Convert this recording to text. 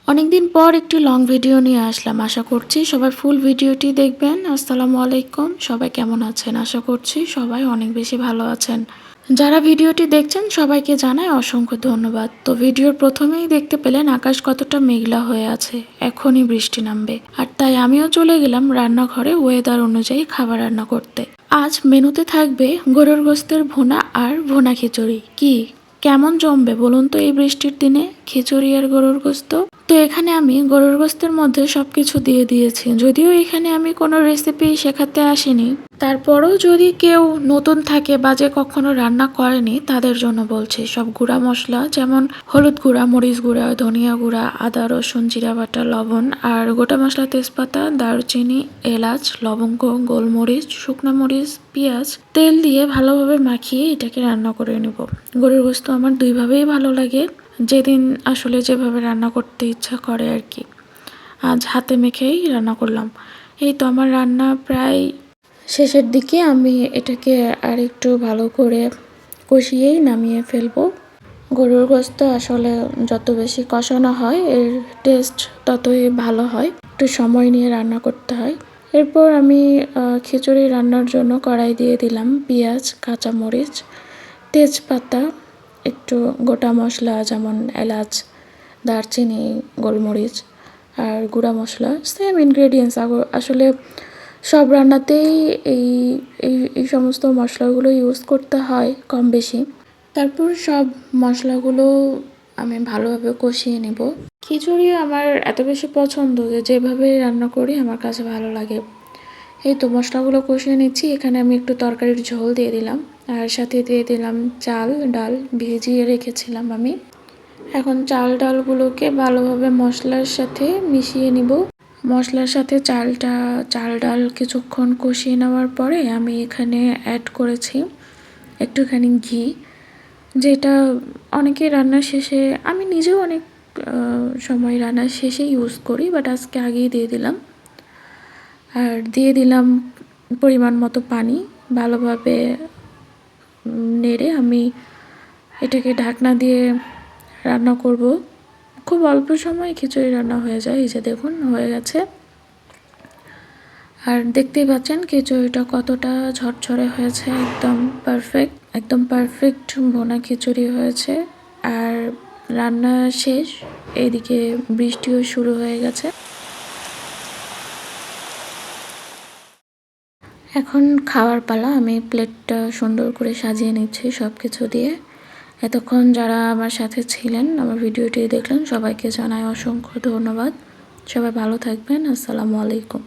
অনেকদিন পর একটি লং ভিডিও নিয়ে আসলাম। আশা করছি সবাই ফুল ভিডিওটি দেখবেন। আসসালামু আলাইকুম, সবাই কেমন আছেন? আশা করছি সবাই অনেক বেশি ভালো আছেন। যারা ভিডিওটি দেখছেন সবাইকে জানাই অসংখ্য ধন্যবাদ। তো ভিডিওর প্রথমেই দেখতে পেলেন আকাশ কতটা মেঘলা হয়ে আছে, এখনই বৃষ্টি নামবে। আর তাই আমিও চলে গেলাম রান্নাঘরে ওয়েদার অনুযায়ী খাবার রান্না করতে। আজ মেনুতে থাকবে গরুর গোশতের ভুনা আর ভুনা খিচুড়ি। কি কেমন জমবে বলুন তো এই বৃষ্টির দিনে খিচুড়ি আর গরুর গোশত। তো এখানে আমি গরুর গোশতের মধ্যে সবকিছু দিয়ে দিয়েছি। যদিও এখানে আমি কোনো রেসিপি শেখাতে আসিনি, তারপরও যদি কেউ নতুন থাকে বা যে কখনো রান্না করেনি তাদের জন্য বলছি। সব গুঁড়া মশলা যেমন হলুদ গুঁড়া, মরিচ গুঁড়া, ধনিয়া গুঁড়া, আদা রসুন জিরা বাটা, লবণ আর গোটা মশলা তেজপাতা, দারুচিনি, এলাচ, লবঙ্গ, গোলমরিচ, শুকনো মরিচ, পেঁয়াজ, তেল দিয়ে ভালোভাবে মাখিয়ে এটাকে রান্না করে নেব। গরুর গোশত আমার দুইভাবেই ভালো লাগে, যেদিন আসলে যেভাবে রান্না করতে ইচ্ছা করে আর কি। আজ হাতে মেখেই রান্না করলাম। এই তো আমার রান্না প্রায় শেষের দিকে। আমি এটাকে আর একটু ভালো করে কষিয়েই নামিয়ে ফেলবো। গরুর গোশত আসলে যত বেশি কষানো হয় এর টেস্ট ততই ভালো হয়। একটু সময় নিয়ে রান্না করতে হয়। এরপর আমি খিচুড়ি রান্নার জন্য কড়াই দিয়ে দিলাম পেঁয়াজ, কাঁচামরিচ, তেজপাতা, একটু গোটা মশলা যেমন এলাচ, দারচিনি, গোলমরিচ আর গুঁড়া মশলা, সেম ইনগ্রেডিয়েন্টস। আসলে সব রান্নাতেই এই এই এই সমস্ত মশলাগুলো ইউজ করতে হয় কম বেশি। তারপর সব মশলাগুলো আমি ভালোভাবে কষিয়ে নেব। খিচুড়ি আমার এত বেশি পছন্দ যে যেভাবে রান্না করি আমার কাছে ভালো লাগে। এই তো মশলাগুলো কষিয়ে নিচ্ছি। এখানে আমি একটু তরকারির ঝোল দিয়ে দিলাম আর সাথে দিয়ে দিলাম চাল ডাল ভিজিয়ে রেখেছিলাম আমি। এখন চাল ডালগুলোকে ভালোভাবে মশলার সাথে মিশিয়ে নিব। মশলার সাথে চাল ডাল কিছুক্ষণ কষিয়ে নেওয়ার পরে আমি এখানে অ্যাড করেছি একটুখানি ঘি, যেটা অনেকে রান্নার শেষে, আমি নিজেও অনেক সময় রান্নার শেষে ইউজ করি, বাট আজকে আগেই দিয়ে দিলাম। আর দিয়ে দিলাম পরিমাণ মতো পানি। ভালোভাবে নেড়ে আমি এটাকে ঢাকনা দিয়ে রান্না করব। খুব অল্প সময় খিচুড়ি রান্না হয়ে যায়। এই যে দেখুন হয়ে গেছে। আর দেখতেই পাচ্ছেন খিচুড়িটা কতটা ঝরঝরে হয়েছে, একদম পারফেক্ট ভুনা খিচুড়ি হয়েছে। আর রান্না শেষ, এইদিকে বৃষ্টিও শুরু হয়ে গেছে। এখন খাওয়ার পালা। আমি প্লেটটা সুন্দর করে সাজিয়ে নিচ্ছি সব কিছু দিয়ে। এতক্ষণ যারা আমার সাথে ছিলেন, আমার ভিডিওটি দেখলেন, সবাইকে জানাই অসংখ্য ধন্যবাদ। সবাই ভালো থাকবেন। আসসালামু আলাইকুম।